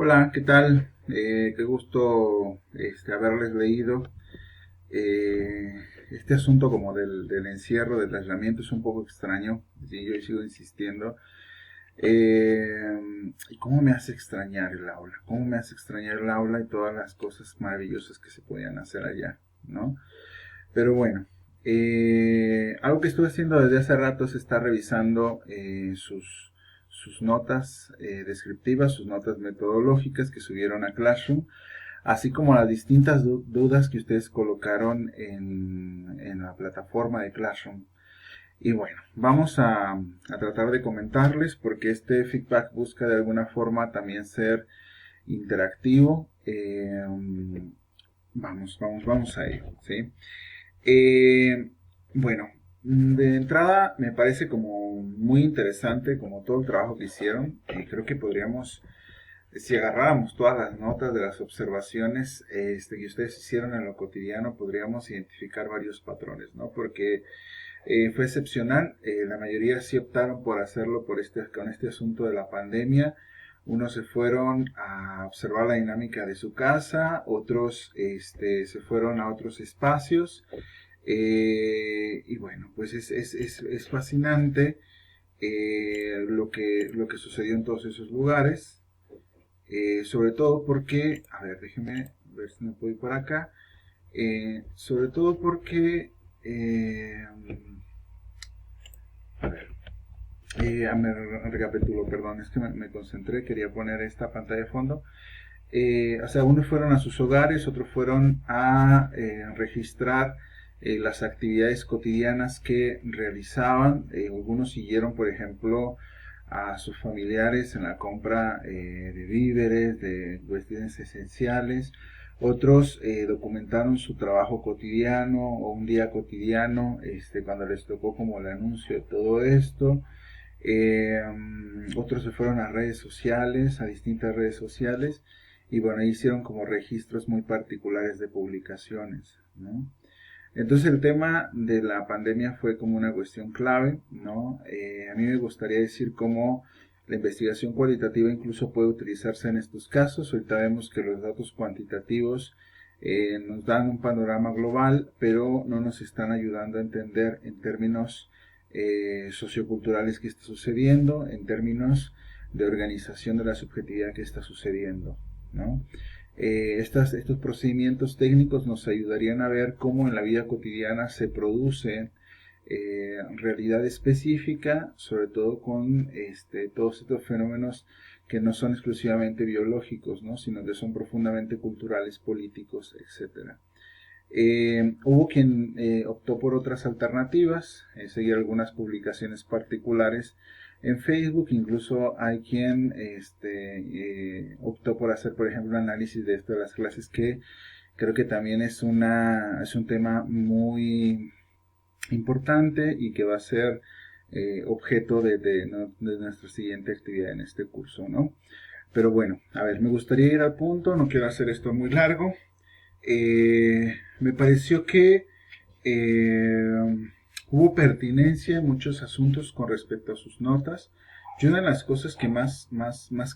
Hola, ¿qué tal? Qué gusto haberles leído. Este asunto como del encierro, del aislamiento es un poco extraño, y yo sigo insistiendo. ¿Y cómo me hace extrañar el aula? ¿Cómo me hace extrañar el aula y todas las cosas maravillosas que se podían hacer allá, ¿no? Pero bueno, algo que estuve haciendo desde hace rato es estar revisando sus notas descriptivas, sus notas metodológicas que subieron a Classroom, así como las distintas dudas que ustedes colocaron en la plataforma de Classroom. Y bueno, vamos a tratar de comentarles porque este feedback busca de alguna forma también ser interactivo. Vamos a ello, ¿sí? Eh, bueno, de entrada me parece como muy interesante como todo el trabajo que hicieron. Creo que podríamos, si agarráramos todas las notas de las observaciones que ustedes hicieron en lo cotidiano, podríamos identificar varios patrones, ¿no? Porque fue excepcional. La mayoría sí optaron por hacerlo con este asunto de la pandemia. Unos se fueron a observar la dinámica de su casa, otros se fueron a otros espacios. Y bueno, pues es fascinante lo que sucedió en todos esos lugares. Sobre todo porque, a ver, déjenme ver si me puedo ir por acá. Sobre todo porque, a ver, me recapitulo, perdón, es que me concentré, quería poner esta pantalla de fondo. O sea, unos fueron a sus hogares, otros fueron a registrar las actividades cotidianas que realizaban. Algunos siguieron, por ejemplo, a sus familiares en la compra de víveres, de cuestiones esenciales. Otros documentaron su trabajo cotidiano o un día cotidiano, cuando les tocó como el anuncio de todo esto. Otros se fueron a redes sociales, a distintas redes sociales, y bueno, ahí hicieron como registros muy particulares de publicaciones, ¿no? Entonces el tema de la pandemia fue como una cuestión clave, ¿no? A mí me gustaría decir cómo la investigación cualitativa incluso puede utilizarse en estos casos. Ahorita vemos que los datos cuantitativos nos dan un panorama global, pero no nos están ayudando a entender en términos socioculturales qué está sucediendo, en términos de organización de la subjetividad que está sucediendo, ¿no? Estos procedimientos técnicos nos ayudarían a ver cómo en la vida cotidiana se produce realidad específica, sobre todo con todos estos fenómenos que no son exclusivamente biológicos, ¿no? Sino que son profundamente culturales, políticos, etcétera. Hubo quien optó por otras alternativas, seguir algunas publicaciones particulares en Facebook. Incluso hay quien optó por hacer, por ejemplo, un análisis de esto de las clases, que creo que también es un tema muy importante y que va a ser objeto de nuestra siguiente actividad en este curso, ¿no? Pero bueno, a ver, me gustaría ir al punto, no quiero hacer esto muy largo. Me pareció que eh, hubo pertinencia en muchos asuntos con respecto a sus notas. Yo una de las cosas que más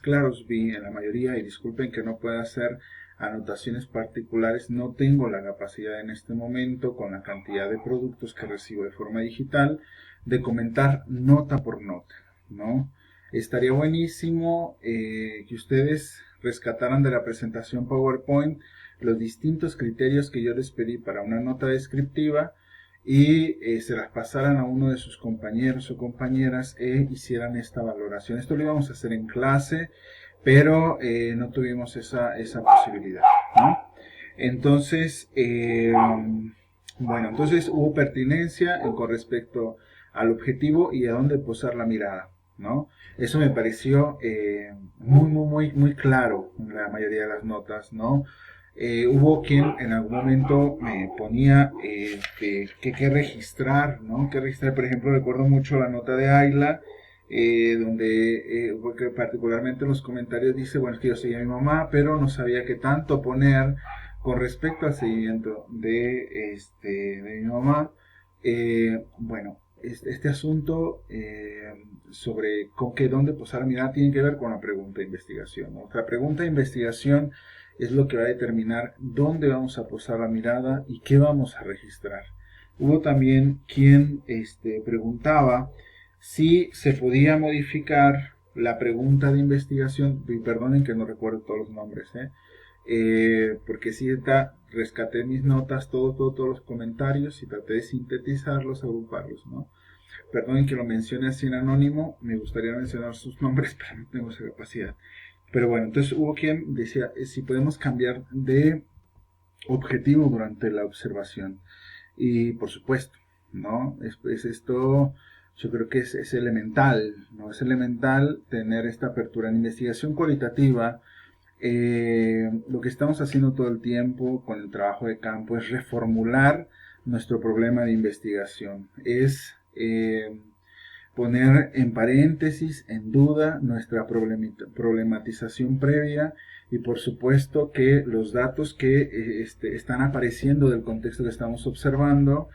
claros vi en la mayoría, y disculpen que no pueda hacer anotaciones particulares, no tengo la capacidad en este momento, con la cantidad de productos que recibo de forma digital, de comentar nota por nota, ¿no? Estaría buenísimo que ustedes rescataran de la presentación PowerPoint los distintos criterios que yo les pedí para una nota descriptiva y se las pasaran a uno de sus compañeros o compañeras e hicieran esta valoración. Esto lo íbamos a hacer en clase, pero no tuvimos esa posibilidad, ¿no? Entonces, bueno, entonces hubo pertinencia con respecto al objetivo y a dónde posar la mirada, ¿no? Eso me pareció muy claro en la mayoría de las notas, ¿no? Hubo quien en algún momento me ponía que registrar, ¿no? Que registrar, por ejemplo, recuerdo mucho la nota de Ayla, donde porque particularmente en los comentarios dice, bueno, es que yo seguía a mi mamá, pero no sabía qué tanto poner con respecto al seguimiento de mi mamá. Bueno, este asunto sobre dónde posar la mirada tiene que ver con la pregunta de investigación, ¿no? La pregunta de investigación es lo que va a determinar dónde vamos a posar la mirada y qué vamos a registrar. Hubo también quien preguntaba si se podía modificar la pregunta de investigación, y perdonen que no recuerdo todos los nombres, porque sí rescaté mis notas, todos los comentarios y traté de sintetizarlos, agruparlos, ¿no? Perdonen que lo mencione así en anónimo, me gustaría mencionar sus nombres, pero no tengo esa capacidad. Pero bueno, entonces hubo quien decía si podemos cambiar de objetivo durante la observación. Y por supuesto, ¿no? Esto yo creo que es elemental, ¿no? Es elemental tener esta apertura en investigación cualitativa. Lo que estamos haciendo todo el tiempo con el trabajo de campo es reformular nuestro problema de investigación. Es poner en paréntesis, en duda, nuestra problematización previa y por supuesto que los datos que están apareciendo del contexto que estamos observando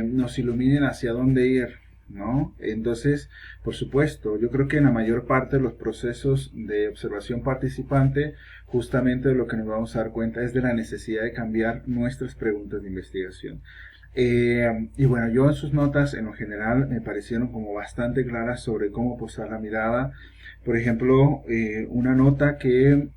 nos iluminen hacia dónde ir, ¿no? Entonces, por supuesto, yo creo que en la mayor parte de los procesos de observación participante, justamente lo que nos vamos a dar cuenta es de la necesidad de cambiar nuestras preguntas de investigación. Y bueno, yo en sus notas en lo general me parecieron como bastante claras sobre cómo posar la mirada. Por ejemplo, una nota que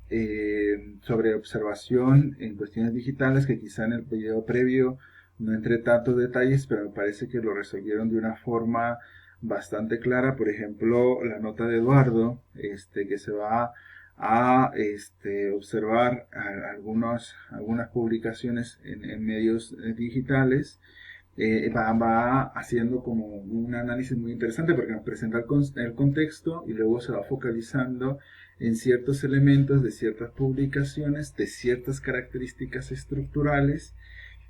sobre observación en cuestiones digitales, que quizá en el video previo no entré tantos detalles, pero me parece que lo resolvieron de una forma bastante clara. Por ejemplo, la nota de Eduardo, que se va a observar algunas publicaciones en medios digitales, va haciendo como un análisis muy interesante porque nos presenta el contexto y luego se va focalizando en ciertos elementos de ciertas publicaciones, de ciertas características estructurales.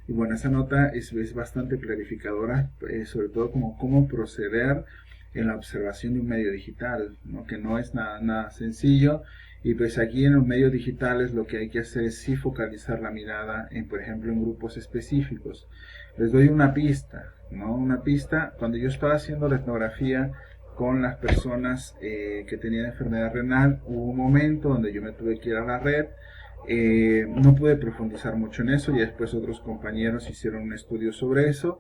Y bueno, esa nota es bastante clarificadora, sobre todo como cómo proceder en la observación de un medio digital, ¿no? Que no es nada sencillo. Y pues aquí en los medios digitales lo que hay que hacer es sí focalizar la mirada en, por ejemplo, en grupos específicos. Les doy una pista, ¿no? Una pista, cuando yo estaba haciendo la etnografía con las personas que tenían enfermedad renal, hubo un momento donde yo me tuve que ir a la red. No pude profundizar mucho en eso y después otros compañeros hicieron un estudio sobre eso,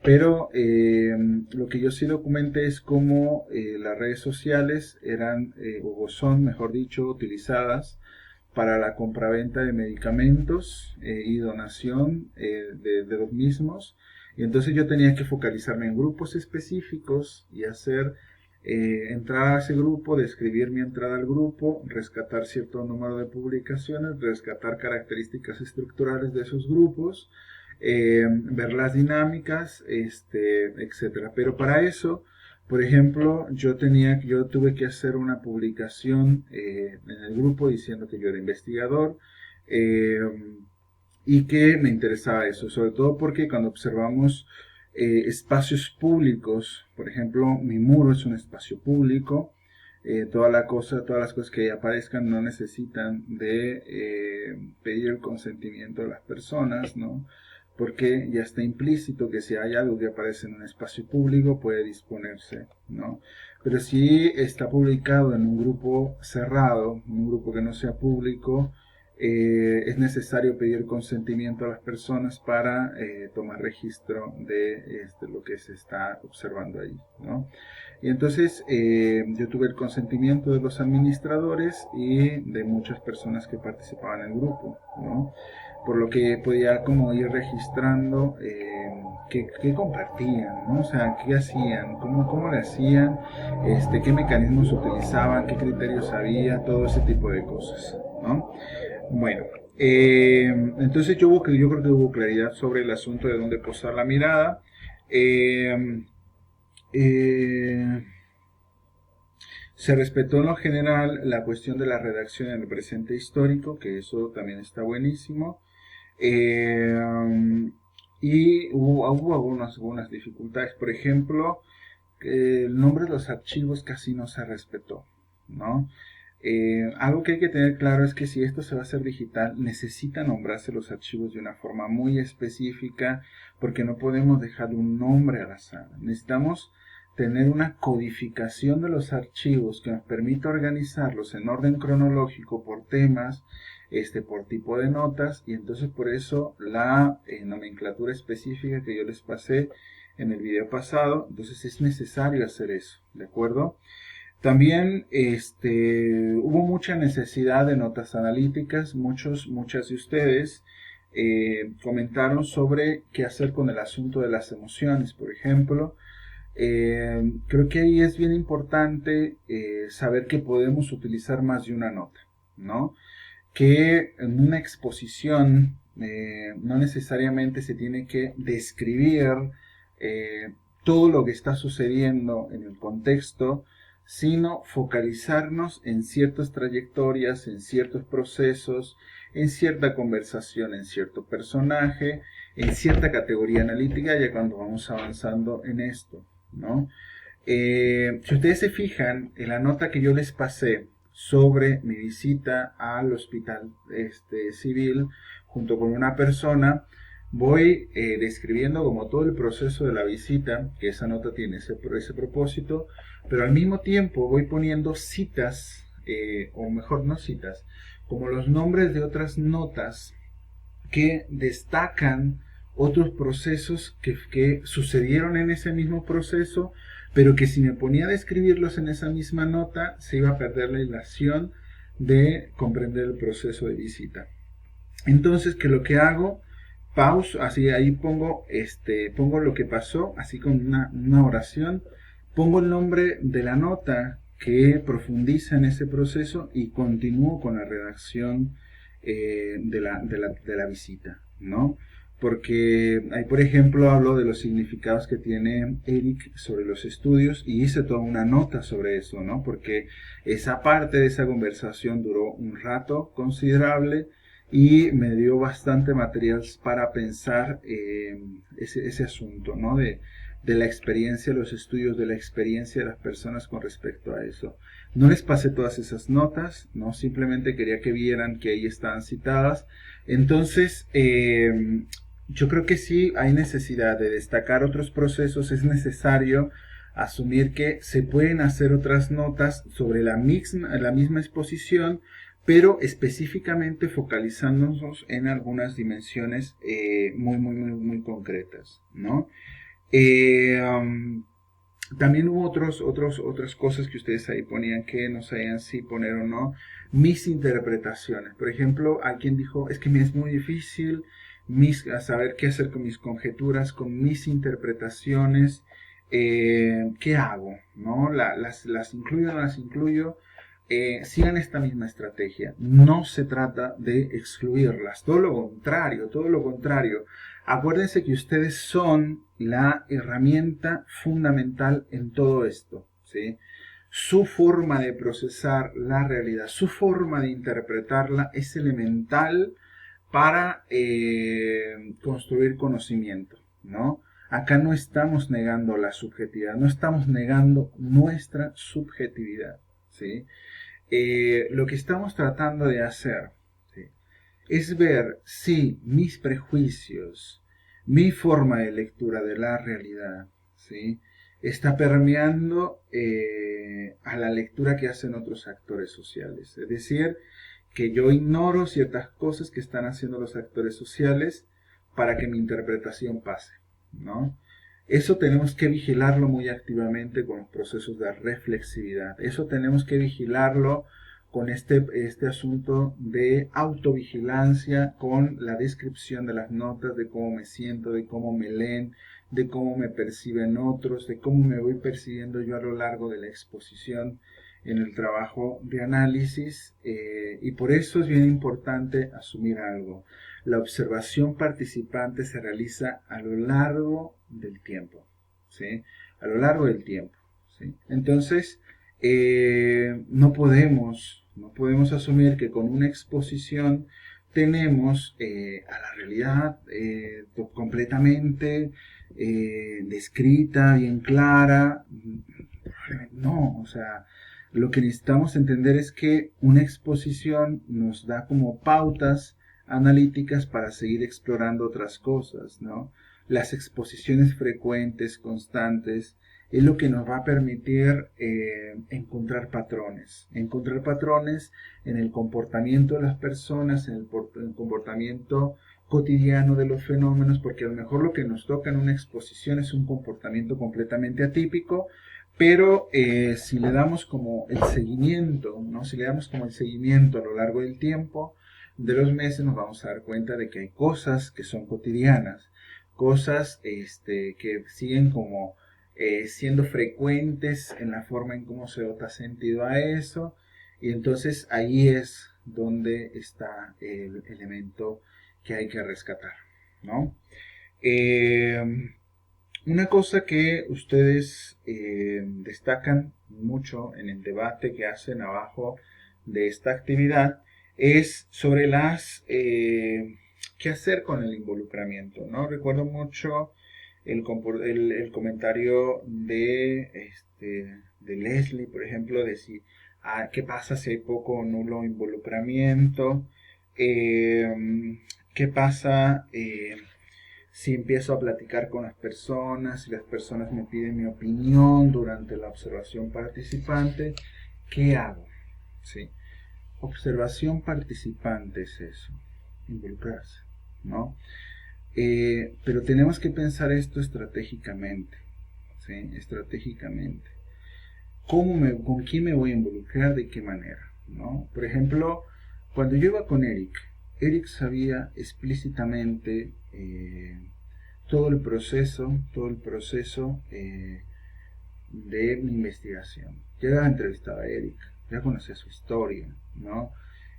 pero lo que yo sí documenté es cómo las redes sociales eran, o son, mejor dicho, utilizadas para la compraventa de medicamentos y donación de los mismos. Y entonces yo tenía que focalizarme en grupos específicos y hacer entrar a ese grupo, describir mi entrada al grupo, rescatar cierto número de publicaciones, rescatar características estructurales de esos grupos, ver las dinámicas, etcétera. Pero para eso, por ejemplo, yo tuve que hacer una publicación en el grupo diciendo que yo era investigador y que me interesaba eso, sobre todo porque cuando observamos espacios públicos, por ejemplo, mi muro es un espacio público, todas las cosas que aparezcan no necesitan de pedir el consentimiento de las personas, ¿no? Porque ya está implícito que si hay algo que aparece en un espacio público puede disponerse, ¿no? Pero si está publicado en un grupo cerrado, un grupo que no sea público, es necesario pedir consentimiento a las personas para tomar registro de lo que se está observando ahí, ¿no? Y entonces yo tuve el consentimiento de los administradores y de muchas personas que participaban en el grupo, ¿no? Por lo que podía como ir registrando qué compartían, ¿no? O sea, qué hacían, cómo le hacían, qué mecanismos utilizaban, qué criterios había, todo ese tipo de cosas, ¿no? Bueno, entonces yo creo que hubo claridad sobre el asunto de dónde posar la mirada. Se respetó en lo general la cuestión de la redacción en el presente histórico, que eso también está buenísimo. Y hubo algunas dificultades. Por ejemplo, el nombre de los archivos casi no se respetó, ¿no? Algo que hay que tener claro es que si esto se va a hacer digital, necesita nombrarse los archivos de una forma muy específica, porque no podemos dejar un nombre al azar. Necesitamos tener una codificación de los archivos que nos permita organizarlos en orden cronológico por temas, por tipo de notas, y entonces por eso la nomenclatura específica que yo les pasé en el video pasado. Entonces es necesario hacer eso, ¿de acuerdo? También hubo mucha necesidad de notas analíticas. Muchas de ustedes comentaron sobre qué hacer con el asunto de las emociones, por ejemplo. Creo que ahí es bien importante saber que podemos utilizar más de una nota, ¿no? Que en una exposición no necesariamente se tiene que describir todo lo que está sucediendo en el contexto, sino focalizarnos en ciertas trayectorias, en ciertos procesos, en cierta conversación, en cierto personaje, en cierta categoría analítica, ya cuando vamos avanzando en esto, ¿no? Si ustedes se fijan en la nota que yo les pasé sobre mi visita al hospital civil junto con una persona, voy describiendo como todo el proceso de la visita, que esa nota tiene ese propósito, pero al mismo tiempo voy poniendo citas, o mejor no citas, como los nombres de otras notas que destacan otros procesos que sucedieron en ese mismo proceso, pero que si me ponía a describirlos en esa misma nota, se iba a perder la ilación de comprender el proceso de visita. Entonces, que lo que hago, pauso, así ahí pongo lo que pasó, así con una oración, pongo el nombre de la nota que profundiza en ese proceso y continúo con la redacción de la visita, ¿no? Porque ahí, por ejemplo, hablo de los significados que tiene Eric sobre los estudios y hice toda una nota sobre eso, ¿no? Porque esa parte de esa conversación duró un rato considerable y me dio bastante material para pensar ese asunto, ¿no? De la experiencia, los estudios de la experiencia de las personas con respecto a eso. No les pasé todas esas notas, ¿no? Simplemente quería que vieran que ahí estaban citadas. Entonces, yo creo que sí hay necesidad de destacar otros procesos, es necesario asumir que se pueden hacer otras notas sobre la misma exposición, pero específicamente focalizándonos en algunas dimensiones muy concretas, ¿no? También hubo otras cosas que ustedes ahí ponían que no sabían si poner o no. Mis interpretaciones. Por ejemplo, alguien dijo, es que me es muy difícil saber qué hacer con mis conjeturas, con mis interpretaciones. ¿Qué hago? ¿No? ¿Las incluyo o no las incluyo? Sigan esta misma estrategia. No se trata de excluirlas. Todo lo contrario, todo lo contrario. Acuérdense que ustedes son la herramienta fundamental en todo esto, ¿sí? Su forma de procesar la realidad, su forma de interpretarla es elemental para construir conocimiento, ¿no? Acá no estamos negando la subjetividad, no estamos negando nuestra subjetividad, ¿sí? Lo que estamos tratando de hacer, ¿sí?, es ver si mis prejuicios, mi forma de lectura de la realidad, ¿sí?, está permeando a la lectura que hacen otros actores sociales. Es decir, que yo ignoro ciertas cosas que están haciendo los actores sociales para que mi interpretación pase, ¿no? Eso tenemos que vigilarlo muy activamente con los procesos de reflexividad. Eso tenemos que vigilarlo con este asunto de autovigilancia, con la descripción de las notas, de cómo me siento, de cómo me leen, de cómo me perciben otros, de cómo me voy percibiendo yo a lo largo de la exposición en el trabajo de análisis. Y por eso es bien importante asumir algo. La observación participante se realiza a lo largo del tiempo, ¿sí? A lo largo del tiempo, ¿sí? Entonces, no podemos asumir que con una exposición tenemos a la realidad completamente descrita, bien clara. No, o sea, Lo que necesitamos entender es que una exposición nos da como pautas analíticas para seguir explorando otras cosas, ¿no? Las exposiciones frecuentes, constantes, es lo que nos va a permitir encontrar patrones en el comportamiento de las personas, en el comportamiento cotidiano de los fenómenos, porque a lo mejor lo que nos toca en una exposición es un comportamiento completamente atípico, pero si le damos como el seguimiento, ¿no? Si le damos como el seguimiento a lo largo del tiempo, de los meses, nos vamos a dar cuenta de que hay cosas que son cotidianas, cosas que siguen como siendo frecuentes en la forma en cómo se da sentido a eso, y entonces ahí es donde está el elemento que hay que rescatar, ¿no? Eh, una cosa que ustedes destacan mucho en el debate que hacen abajo de esta actividad es sobre qué hacer con el involucramiento, ¿no? Recuerdo mucho el comentario de Leslie, por ejemplo, de si, qué pasa si hay poco o nulo involucramiento, qué pasa si empiezo a platicar con las personas, si las personas me piden mi opinión durante la observación participante, ¿qué hago? ¿Sí? Observación participante es eso, involucrarse, ¿no? Pero tenemos que pensar esto estratégicamente, ¿sí? Estratégicamente. ¿Con quién me voy a involucrar? ¿De qué manera? ¿No? Por ejemplo, cuando yo iba con Eric sabía explícitamente todo el proceso de mi investigación. Ya había entrevistado a Eric, ya conocía su historia, ¿no?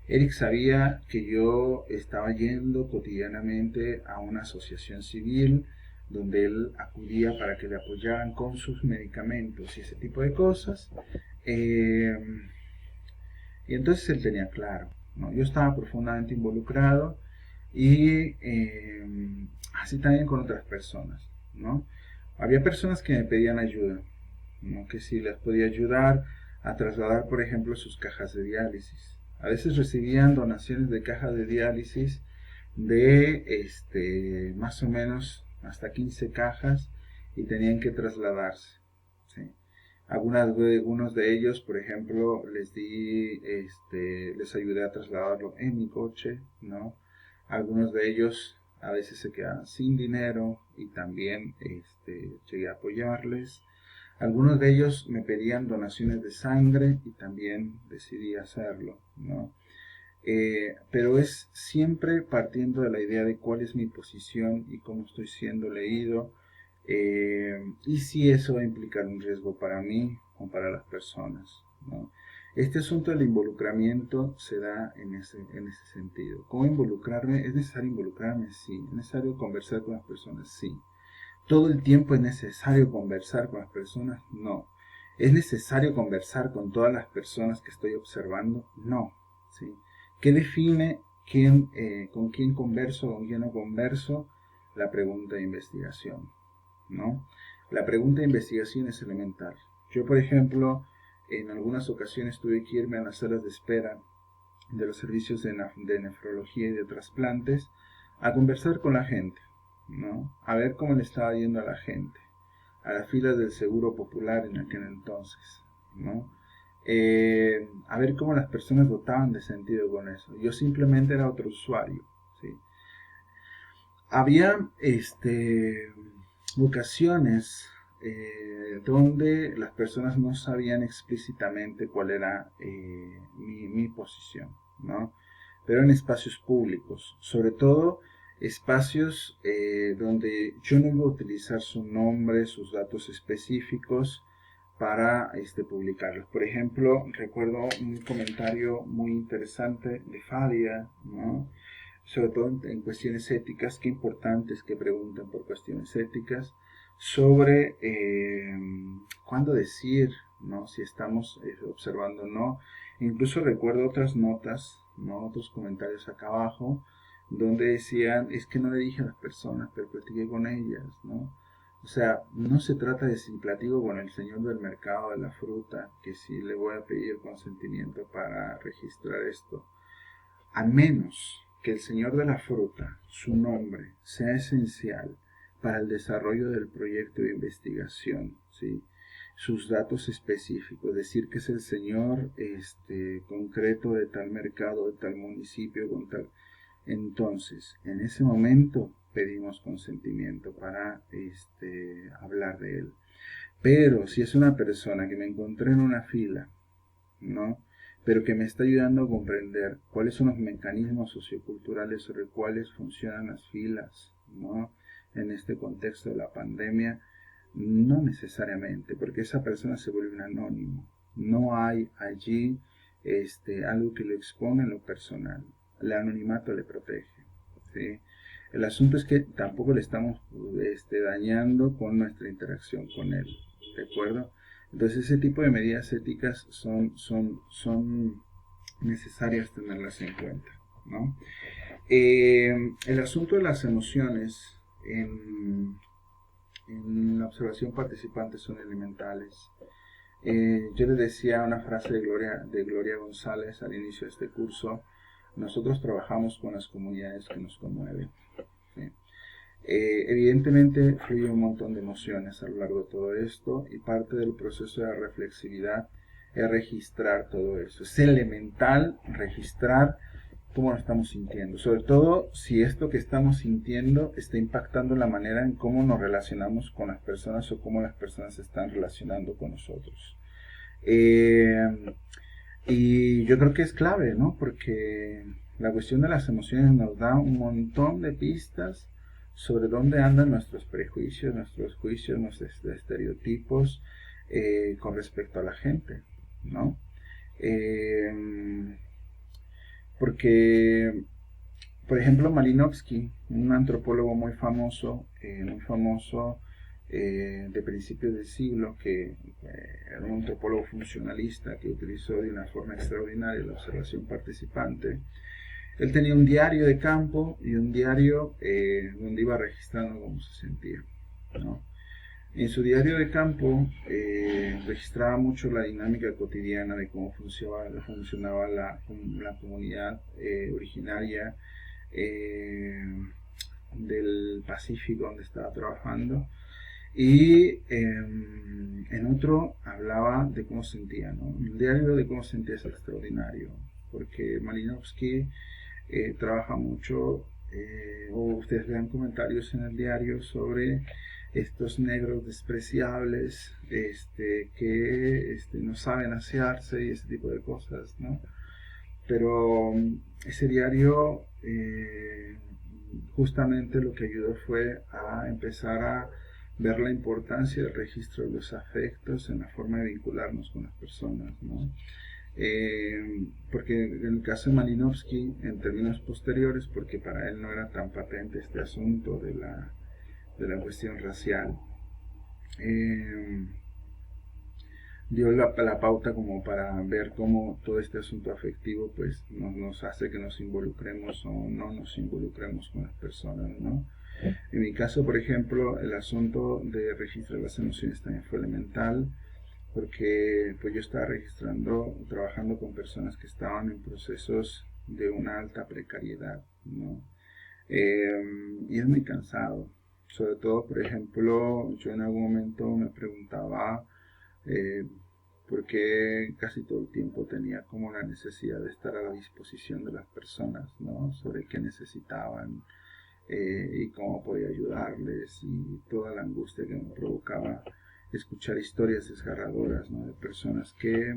Eric sabía que yo estaba yendo cotidianamente a una asociación civil donde él acudía para que le apoyaran con sus medicamentos y ese tipo de cosas. Eh, y entonces él tenía claro, ¿no? Yo estaba profundamente involucrado y así también con otras personas, ¿no? Había personas que me pedían ayuda, ¿no? Que si les podía ayudar a trasladar, por ejemplo, sus cajas de diálisis. A veces recibían donaciones de cajas de diálisis de más o menos hasta 15 cajas y tenían que trasladarse, ¿sí? Algunos de ellos, por ejemplo, les ayudé a trasladarlo en mi coche, ¿no? Algunos de ellos a veces se quedaban sin dinero y también llegué a apoyarles. Algunos de ellos me pedían donaciones de sangre y también decidí hacerlo, ¿no? Pero es siempre partiendo de la idea de cuál es mi posición y cómo estoy siendo leído, y si eso va a implicar un riesgo para mí o para las personas, ¿no? Este asunto del involucramiento se da en ese sentido. ¿Cómo involucrarme? ¿Es necesario involucrarme? Sí. ¿Es necesario conversar con las personas? Sí. ¿Todo el tiempo es necesario conversar con las personas? No. ¿Es necesario conversar con todas las personas que estoy observando? No. ¿Sí? ¿Qué define con quién converso, con quién no converso? La pregunta de investigación, ¿no? La pregunta de investigación es elemental. Yo, por ejemplo, en algunas ocasiones tuve que irme a las salas de espera de los servicios de nefrología y de trasplantes a conversar con la gente, ¿no? A ver cómo le estaba yendo a la gente, a las filas del Seguro Popular en aquel entonces, ¿no? A ver cómo las personas votaban de sentido con eso. Yo simplemente era otro usuario, ¿sí? Había ocasiones donde las personas no sabían explícitamente cuál era mi posición, ¿no? Pero en espacios públicos, sobre todo espacios donde yo no iba a utilizar su nombre, sus datos específicos para publicarlos. Por ejemplo, recuerdo un comentario muy interesante de Fadia, ¿no? Sobre todo en cuestiones éticas, qué importantes que preguntan por cuestiones éticas, sobre cuándo decir, ¿no? Si estamos observando o no. Incluso recuerdo otras notas, ¿no? Otros comentarios acá abajo, donde decían, es que no le dije a las personas, pero platiqué con ellas, ¿no? O sea, no se trata de si platico con el señor del mercado de la fruta, que si le voy a pedir consentimiento para registrar esto, a menos que el señor de la fruta, su nombre, sea esencial para el desarrollo del proyecto de investigación, ¿sí? Sus datos específicos, decir que es el señor concreto de tal mercado, de tal municipio, con tal. Entonces, en ese momento pedimos consentimiento para hablar de él. Pero si es una persona que me encontré en una fila, ¿no? Pero que me está ayudando a comprender cuáles son los mecanismos socioculturales sobre cuáles funcionan las filas, ¿no? En este contexto de la pandemia, no necesariamente, porque esa persona se vuelve un anónimo. No hay allí algo que lo exponga en lo personal. El anonimato le protege, ¿sí? El asunto es que tampoco le estamos dañando con nuestra interacción con él, ¿de acuerdo? Entonces ese tipo de medidas éticas son necesarias tenerlas en cuenta, ¿no? El asunto de las emociones en la observación participante son elementales. Yo les decía una frase de Gloria González al inicio de este curso: nosotros trabajamos con las comunidades que nos conmueven, ¿sí? Evidentemente fluye un montón de emociones a lo largo de todo esto, y parte del proceso de la reflexividad es registrar todo eso. Es elemental registrar cómo nos estamos sintiendo, sobre todo si esto que estamos sintiendo está impactando la manera en cómo nos relacionamos con las personas o cómo las personas se están relacionando con nosotros. Y yo creo que es clave, ¿no? Porque la cuestión de las emociones nos da un montón de pistas sobre dónde andan nuestros prejuicios, nuestros juicios, nuestros estereotipos con respecto a la gente, ¿no? Porque, por ejemplo, Malinowski, un antropólogo muy famoso de principios del siglo, que era un antropólogo funcionalista que utilizó de una forma extraordinaria la observación participante. Él tenía un diario de campo y un diario donde iba registrando cómo se sentía, ¿no? En su diario de campo registraba mucho la dinámica cotidiana de cómo funcionaba la comunidad originaria eh, del Pacífico donde estaba trabajando, y en otro hablaba de cómo sentía, ¿no? El diario de cómo sentía es extraordinario, porque Malinowski trabaja mucho, o ustedes vean comentarios en el diario sobre estos negros despreciables que no saben asearse y ese tipo de cosas, ¿no? Pero ese diario justamente lo que ayudó fue a empezar a ver la importancia del registro de los afectos en la forma de vincularnos con las personas, ¿no? Porque en el caso de Malinowski, en términos posteriores, porque para él no era tan patente este asunto de la cuestión racial, eh, dio la pauta como para ver cómo todo este asunto afectivo pues nos hace que nos involucremos o no nos involucremos con las personas, ¿no? En mi caso, por ejemplo, el asunto de registrar las emociones también fue elemental, porque pues yo estaba trabajando con personas que estaban en procesos de una alta precariedad, ¿no? Y es muy cansado. Sobre todo, por ejemplo, yo en algún momento me preguntaba eh, por qué casi todo el tiempo tenía como la necesidad de estar a la disposición de las personas, ¿no? Sobre qué necesitaban, y cómo podía ayudarles, y toda la angustia que me provocaba escuchar historias desgarradoras, ¿no? De personas que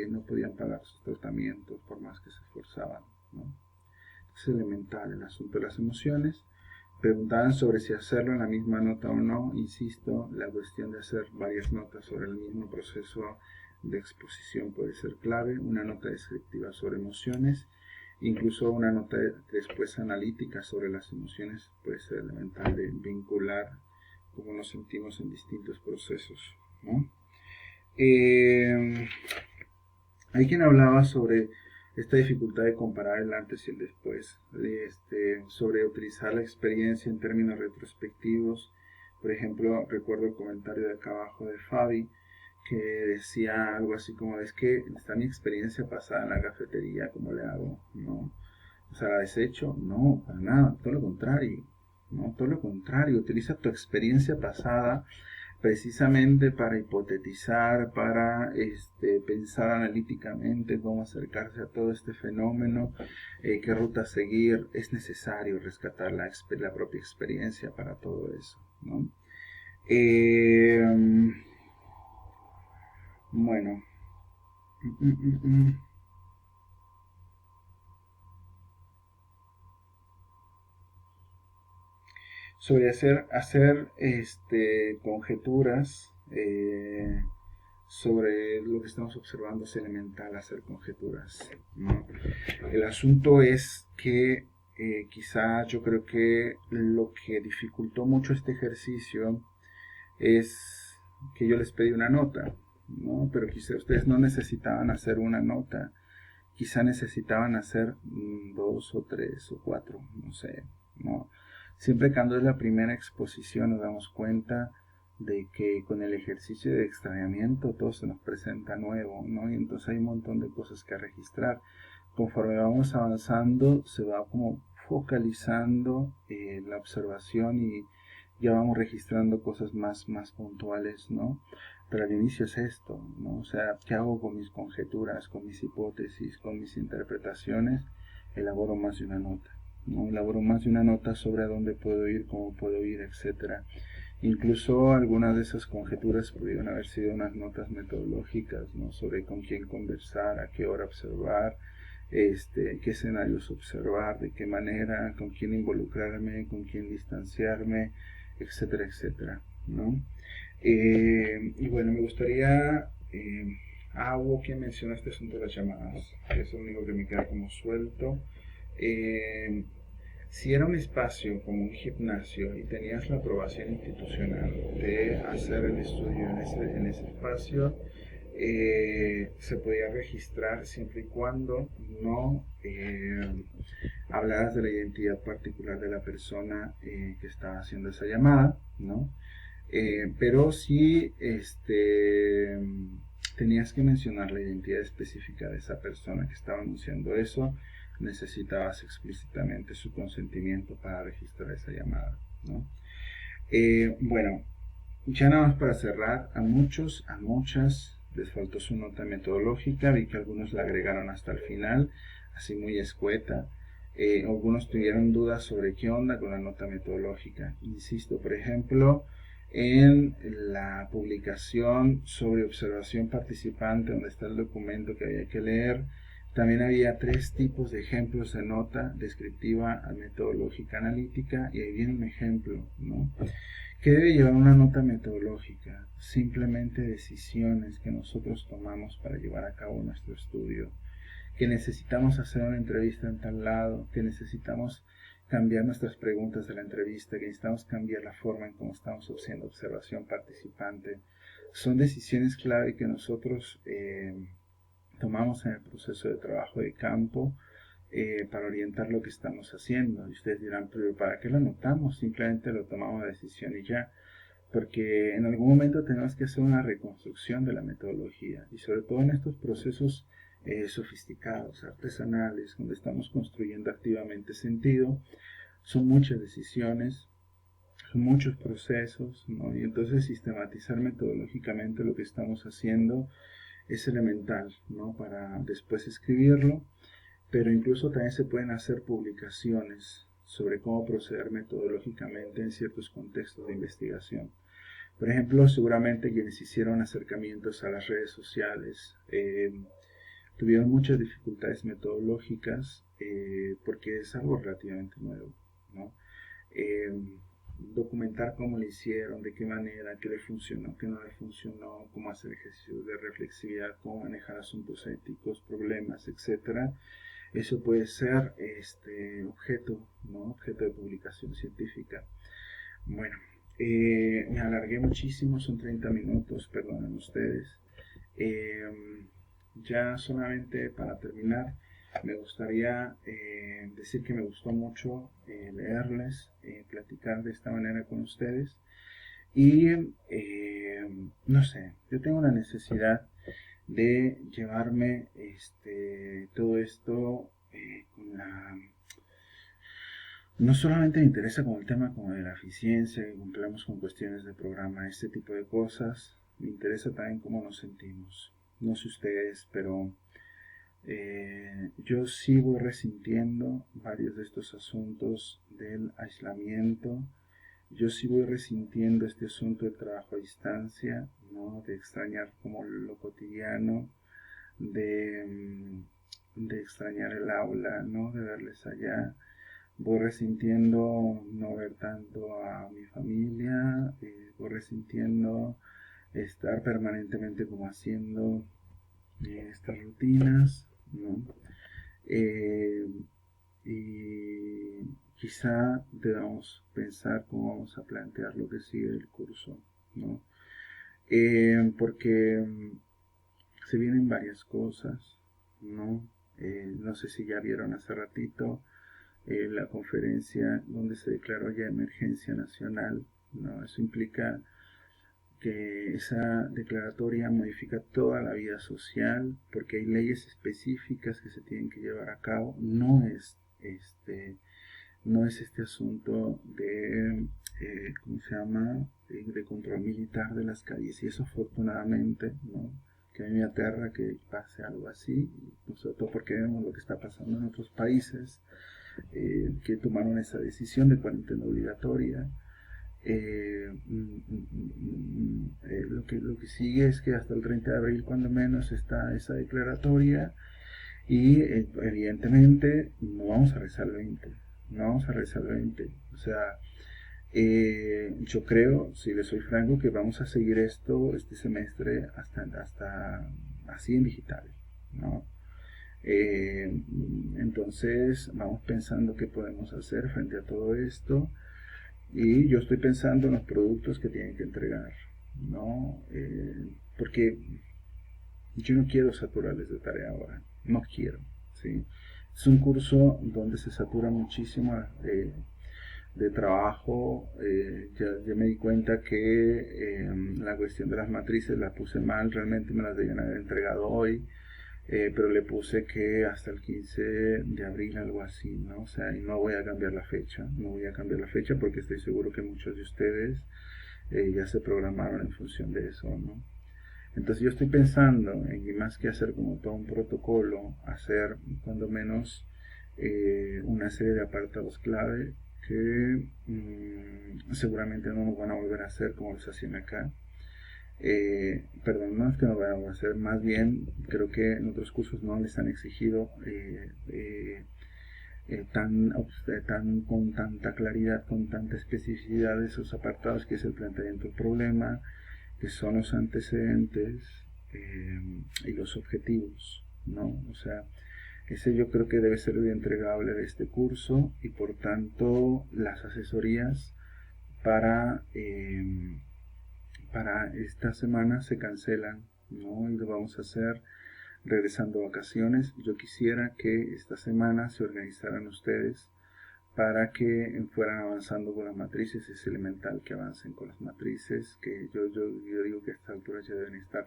no podían pagar sus tratamientos por más que se esforzaban, ¿no? Es elemental el asunto de las emociones. Preguntaban sobre si hacerlo en la misma nota o no. Insisto, la cuestión de hacer varias notas sobre el mismo proceso de exposición puede ser clave. Una nota descriptiva sobre emociones, incluso una nota después analítica sobre las emociones, puede ser elemental de vincular cómo nos sentimos en distintos procesos, ¿no? Hay quien hablaba sobre esta dificultad de comparar el antes y el después, sobre utilizar la experiencia en términos retrospectivos Por ejemplo, recuerdo el comentario de acá abajo de Fabi, que decía algo así como, es que está mi experiencia pasada en la cafetería, ¿cómo le hago? ¿No? O sea, ¿la desecho? No, para nada, todo lo contrario. No, todo lo contrario, utiliza tu experiencia pasada precisamente para hipotetizar, para pensar analíticamente cómo acercarse a todo este fenómeno, qué ruta seguir. Es necesario rescatar la propia experiencia para todo eso, ¿no? Eh, bueno, mm, mm, mm, mm. Sobre hacer conjeturas sobre lo que estamos observando. Es elemental hacer conjeturas, ¿no? El asunto es que quizá yo creo que lo que dificultó mucho este ejercicio es que yo les pedí una nota, ¿no? Pero quizá ustedes no necesitaban hacer una nota, quizá necesitaban hacer dos o tres o cuatro, no sé, ¿no? Siempre cuando es la primera exposición nos damos cuenta de que con el ejercicio de extrañamiento todo se nos presenta nuevo, ¿no? Y entonces hay un montón de cosas que registrar. Conforme vamos avanzando se va como focalizando la observación y ya vamos registrando cosas más puntuales, ¿no? Pero al inicio es esto, ¿no? O sea, ¿qué hago con mis conjeturas, con mis hipótesis, con mis interpretaciones? Elaboro más de una nota, ¿no? Elaboro más de una nota sobre a dónde puedo ir, cómo puedo ir, etcétera. Incluso algunas de esas conjeturas pudieron haber sido unas notas metodológicas, ¿no? Sobre con quién conversar, a qué hora observar, qué escenarios observar, de qué manera, con quién involucrarme, con quién distanciarme, etcétera, etcétera, ¿no? Y bueno, me gustaría, hubo quien menciona este asunto de las llamadas, que es lo único que me queda como suelto. Eh, si era un espacio como un gimnasio y tenías la aprobación institucional de hacer el estudio en ese espacio, se podía registrar siempre y cuando no hablaras de la identidad particular de la persona que estaba haciendo esa llamada, ¿no? Pero sí tenías que mencionar la identidad específica de esa persona que estaba anunciando eso, necesitabas explícitamente su consentimiento para registrar esa llamada, ¿no? Bueno, ya nada más para cerrar, a muchas les faltó su nota metodológica, vi que algunos la agregaron hasta el final, así muy escueta. Algunos tuvieron dudas sobre qué onda con la nota metodológica. Insisto, por ejemplo, en la publicación sobre observación participante, donde está el documento que había que leer, también había tres tipos de ejemplos de nota: descriptiva, metodológica, analítica, y ahí viene un ejemplo, ¿no? ¿Qué debe llevar una nota metodológica? Simplemente decisiones que nosotros tomamos para llevar a cabo nuestro estudio, que necesitamos hacer una entrevista en tal lado, que necesitamos cambiar nuestras preguntas de la entrevista, que necesitamos cambiar la forma en cómo estamos haciendo observación participante. Son decisiones clave que nosotros tomamos en el proceso de trabajo de campo para orientar lo que estamos haciendo. Y ustedes dirán, pero ¿para qué lo anotamos? Simplemente lo tomamos de decisión y ya. Porque en algún momento tenemos que hacer una reconstrucción de la metodología, y sobre todo en estos procesos sofisticados, artesanales, donde estamos construyendo activamente sentido. Son muchas decisiones, son muchos procesos, ¿no? Y entonces sistematizar metodológicamente lo que estamos haciendo es elemental, ¿no? Para después escribirlo. Pero incluso también se pueden hacer publicaciones sobre cómo proceder metodológicamente en ciertos contextos de investigación. Por ejemplo, seguramente quienes hicieron acercamientos a las redes sociales tuvieron muchas dificultades metodológicas porque es algo relativamente nuevo, ¿no? Eh, Documentar cómo lo hicieron, de qué manera, qué le funcionó, qué no le funcionó, cómo hacer ejercicios de reflexividad, cómo manejar asuntos éticos, problemas, etcétera. Eso puede ser objeto, ¿no? Objeto de publicación científica. Bueno, me alargué muchísimo, son 30 minutos, perdonen ustedes. Ya solamente para terminar, me gustaría decir que me gustó mucho leerles, platicar de esta manera con ustedes. Y no sé, yo tengo la necesidad de llevarme todo esto con la... No solamente me interesa como el tema como de la eficiencia, que cumplamos con cuestiones de programa, este tipo de cosas, me interesa también cómo nos sentimos. No sé ustedes, pero yo sí voy resintiendo varios de estos asuntos del aislamiento. Yo sí voy resintiendo este asunto del trabajo a distancia, ¿no? De extrañar como lo cotidiano, de extrañar el aula, ¿no? De verles allá. Voy resintiendo no ver tanto a mi familia, voy resintiendo estar permanentemente como haciendo estas rutinas, ¿no? Eh, y quizá debamos pensar cómo vamos a plantear lo que sigue del curso, ¿no? Porque se vienen varias cosas, ¿no? No sé si ya vieron hace ratito la conferencia donde se declaró ya emergencia nacional, ¿no? Eso implica que esa declaratoria modifica toda la vida social porque hay leyes específicas que se tienen que llevar a cabo. No es este asunto de, ¿cómo se llama?, de control militar de las calles. Y eso afortunadamente, ¿no?, que a mí me aterra que pase algo así, sobre todo porque vemos lo que está pasando en otros países que tomaron esa decisión de cuarentena obligatoria. Lo que sigue es que hasta el 30 de abril, cuando menos, está esa declaratoria y evidentemente no vamos a rezar el 20, no vamos a rezar el 20. O sea, yo creo, si le soy franco, que vamos a seguir esto este semestre hasta así en digital, ¿no? Entonces vamos pensando qué podemos hacer frente a todo esto y yo estoy pensando en los productos que tienen que entregar, ¿no? Porque yo no quiero saturarles de tarea ahora, no quiero, ¿sí? Es un curso donde se satura muchísimo de trabajo. Ya me di cuenta que la cuestión de las matrices la puse mal, realmente me las debían haber entregado hoy, pero le puse que hasta el 15 de abril, algo así, ¿no? O sea, y no voy a cambiar la fecha, no voy a cambiar la fecha porque estoy seguro que muchos de ustedes ya se programaron en función de eso, ¿no? Entonces yo estoy pensando en más que hacer como todo un protocolo, hacer cuando menos una serie de apartados clave que seguramente no nos van a volver a hacer como los hacían acá. Perdón, no es que no lo vayan a hacer, más bien creo que en otros cursos no les han exigido con tanta claridad, con tanta especificidad esos apartados, que es el planteamiento del problema, que son los antecedentes y los objetivos, ¿no? O sea, ese yo creo que debe ser el entregable de este curso y por tanto las asesorías para, para esta semana se cancelan, ¿no? Y lo vamos a hacer regresando a vacaciones. Yo quisiera que esta semana se organizaran ustedes para que fueran avanzando con las matrices. Es elemental que avancen con las matrices, que yo digo que a esta altura ya deben estar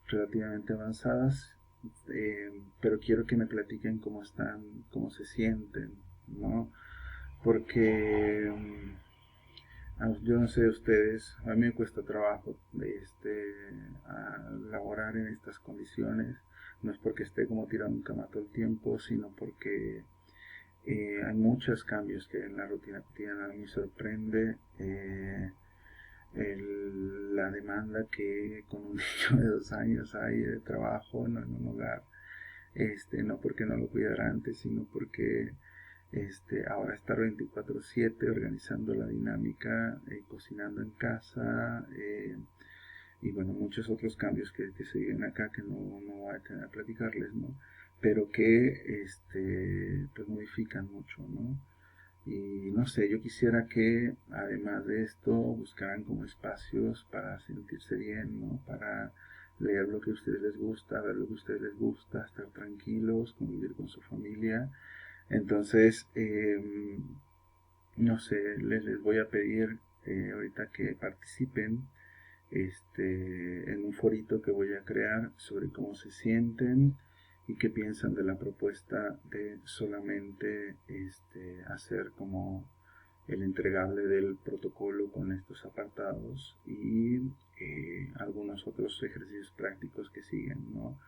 relativamente avanzadas, pero quiero que me platiquen cómo están, cómo se sienten, ¿no? Porque yo no sé de ustedes, a mí me cuesta trabajo a laborar en estas condiciones. No es porque esté como tirando un cama todo el tiempo, sino porque hay muchos cambios que en la rutina cotidiana me sorprende. La demanda que con un niño de 2 años hay de trabajo, no en un hogar, no porque no lo cuidara antes, sino porque ahora estar 24/7 organizando la dinámica, cocinando en casa, y bueno, muchos otros cambios que se viven acá que no voy a tener a platicarles, ¿no? Pero que pues modifican mucho, ¿no? Y no sé, yo quisiera que además de esto buscaran como espacios para sentirse bien, ¿no? Para leer lo que a ustedes les gusta, ver lo que a ustedes les gusta, estar tranquilos, convivir con su familia. Entonces, no sé, les voy a pedir ahorita que participen en un forito que voy a crear sobre cómo se sienten y qué piensan de la propuesta de solamente hacer como el entregable del protocolo con estos apartados y algunos otros ejercicios prácticos que siguen, ¿no?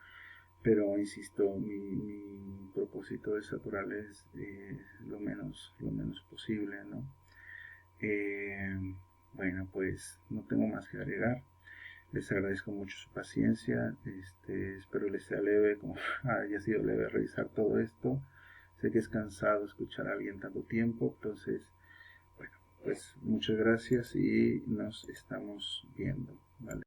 Pero insisto, mi propósito de Satural es lo menos posible, ¿no? Bueno, pues no tengo más que agregar. Les agradezco mucho su paciencia. Espero les sea leve, como haya sido leve revisar todo esto. Sé que es cansado escuchar a alguien tanto tiempo, entonces, bueno, pues muchas gracias y nos estamos viendo, ¿vale?